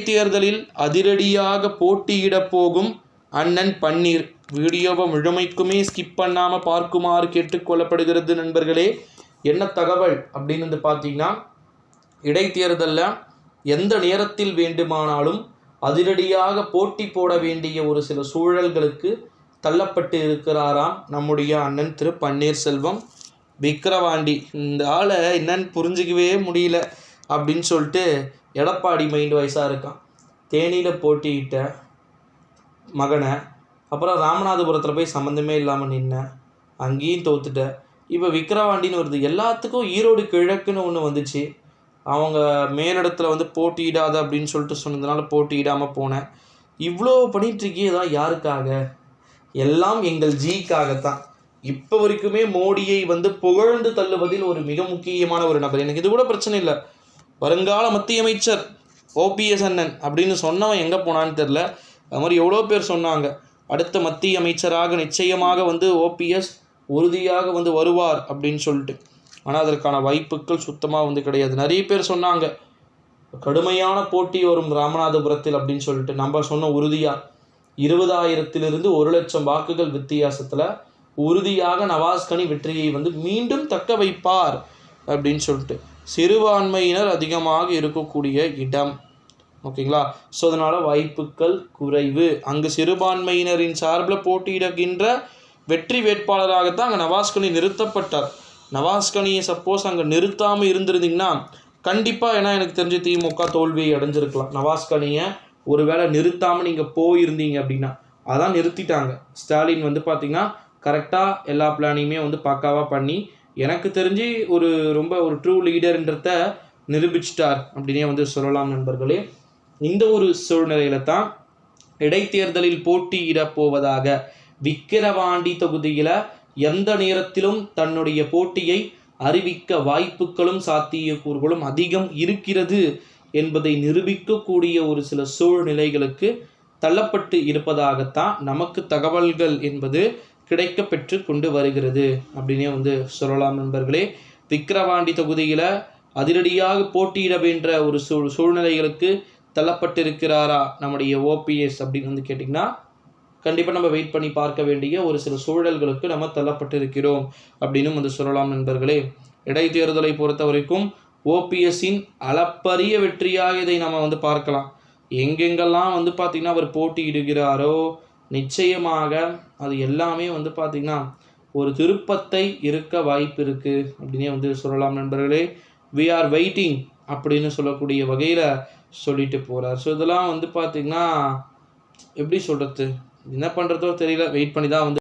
தேர்தலில் அதிரடியாக போட்டியிடப் போகும் அண்ணன் பன்னீர். வீடியோவை முழுமைக்குமே ஸ்கிப் பண்ணாமல் பார்க்குமாறு கேட்டுக்கொள்ளப்படுகிறது. நண்பர்களே, என்ன தகவல் அப்படின்னு வந்து பார்த்தீங்கன்னா, இடைத்தேர்தலில் எந்த நேரத்தில் வேண்டுமானாலும் அதிரடியாக போட்டி போட வேண்டிய ஒரு சில சூழல்களுக்கு தள்ளப்பட்டு இருக்கிறாராம் நம்முடைய அண்ணன் திரு பன்னீர்செல்வம். விக்கிரவாண்டி இந்த ஆளை என்னன்னு புரிஞ்சிக்கவே முடியல அப்படின்னு சொல்லிட்டு எடப்பாடி மைண்ட் வயசாக இருக்கான். தேனியில் போட்டியிட்ட மகனை, அப்புறம் ராமநாதபுரத்தில் போய் சம்மந்தமே இல்லாமல் நின்னேன், அங்கேயும் தோத்துட்ட. இப்போ விக்கிரவாண்டின்னு வருது. எல்லாத்துக்கும் ஈரோடு கிழக்குன்னு ஒன்று வந்துச்சு. அவங்க மேலிடத்தில் வந்து போட்டியிடாத அப்படின்னு சொல்லிட்டு சொன்னதுனால போட்டியிடாமல் போனேன். இவ்வளோ பண்ணிகிட்ருக்கே தான் யாருக்காக? எல்லாம் எங்கள் ஜிக்காகத்தான். இப்போ வரைக்குமே மோடியை வந்து புகழ்ந்து தள்ளுவதில் ஒரு மிக முக்கியமான ஒரு நபர். எனக்கு இது கூட பிரச்சனை இல்லை. வருங்கால மத்திய அமைச்சர் ஓபிஎஸ் அண்ணன் அப்படின்னு சொன்னவன் எங்கே போனான்னு தெரில. அது மாதிரி எவ்வளோ பேர் சொன்னாங்க அடுத்த மத்திய அமைச்சராக நிச்சயமாக வந்து ஓபிஎஸ் உறுதியாக வந்து வருவார் அப்படின்னு சொல்லிட்டு. ஆனால் அதற்கான வாய்ப்புகள் சுத்தமாக வந்து கிடையாது. நிறைய பேர் சொன்னாங்க கடுமையான போட்டி வரும் ராமநாதபுரத்தில் அப்படின்னு சொல்லிட்டு. நம்ம சொன்ன உறுதியாக 20,000 1 லட்சம் வாக்குகள் வித்தியாசத்தில் உறுதியாக நவாஸ்கனி வெற்றியை வந்து மீண்டும் தக்க வைப்பார் அப்படின்னு சொல்லிட்டு. சிறுபான்மையினர் அதிகமாக இருக்கக்கூடிய இடம், ஓகேங்களா? ஸோ அதனால் வாய்ப்புகள் குறைவு. அங்கு சிறுபான்மையினரின் சார்பில் போட்டியிடுகின்ற வெற்றி வேட்பாளராகத்தான் அங்கே நவாஸ்கனி நிறுத்தப்பட்டார். நவாஸ்கனியை சப்போஸ் அங்கே நிறுத்தாமல் இருந்திருந்தீங்கன்னா கண்டிப்பாக, ஏன்னா எனக்கு தெரிஞ்சு திமுக தோல்வியை அடைஞ்சிருக்கலாம். நவாஸ்கனியை ஒரு வேளை நிறுத்தாமல் நீங்கள் போயிருந்தீங்க அப்படின்னா. அதான் நிறுத்திட்டாங்க. ஸ்டாலின் வந்து பார்த்திங்கன்னா கரெக்டாக எல்லா பிளானையுமே வந்து பக்காவாக பண்ணி எனக்கு தெரிஞ்சு ரொம்ப ஒரு ட்ரூ லீடர்ன்றத நிரூபிச்சிட்டார் அப்படின்னே வந்து சொல்லலாம் நண்பர்களே. இந்த ஒரு சூழ்நிலையில தான் இடைத்தேர்தலில் போட்டியிடப் போவதாக விக்கிரவாண்டி தொகுதியில் எந்த நேரத்திலும் தன்னுடைய போட்டியை அறிவிக்க வாய்ப்புகளும் சாத்தியக்கூறுகளும் அதிகம் இருக்கிறது என்பதை நிரூபிக்கக்கூடிய ஒரு சில சூழ்நிலைகளுக்கு தள்ளப்பட்டு இருப்பதாகத்தான் நமக்கு தகவல்கள் என்பது கிடைக்க பெற்று கொண்டு வருகிறது அப்படின்னே வந்து சொல்லலாம் நண்பர்களே. விக்கிரவாண்டி தொகுதியில் அதிரடியாக போட்டியிட வேண்ட ஒரு சூழ்நிலைகளுக்கு தள்ளப்பட்டிருக்கிறாரா நம்முடைய ஓபிஎஸ் அப்படின்னு வந்து கேட்டிங்கன்னா கண்டிப்பாக நம்ம வெயிட் பண்ணி பார்க்க வேண்டிய ஒரு சில சூழல்களுக்கு நம்ம தள்ளப்பட்டிருக்கிறோம் அப்படின்னு வந்து சொல்லலாம் நண்பர்களே. இடைத்தேர்தலை பொறுத்த வரைக்கும் ஓபிஎஸ்ஸின் அளப்பரிய வெற்றியாக இதை நம்ம வந்து பார்க்கலாம். எங்கெங்கெல்லாம் வந்து பார்த்திங்கன்னா அவர் போட்டியிடுகிறாரோ நிச்சயமாக அது எல்லாமே வந்து பார்த்திங்கன்னா ஒரு திருப்பத்தை இருக்க வாய்ப்பு இருக்குது அப்படின்னே வந்து சொல்லலாம் நண்பர்களே. வி ஆர் வெயிட்டிங் அப்படின்னு சொல்லக்கூடிய வகையில் சொல்லிட்டு போகிறார். ஸோ இதெல்லாம் வந்து பார்த்திங்கன்னா எப்படி சொல்கிறது, என்ன பண்ணுறதோ தெரியல. வெயிட் பண்ணி தான் வந்து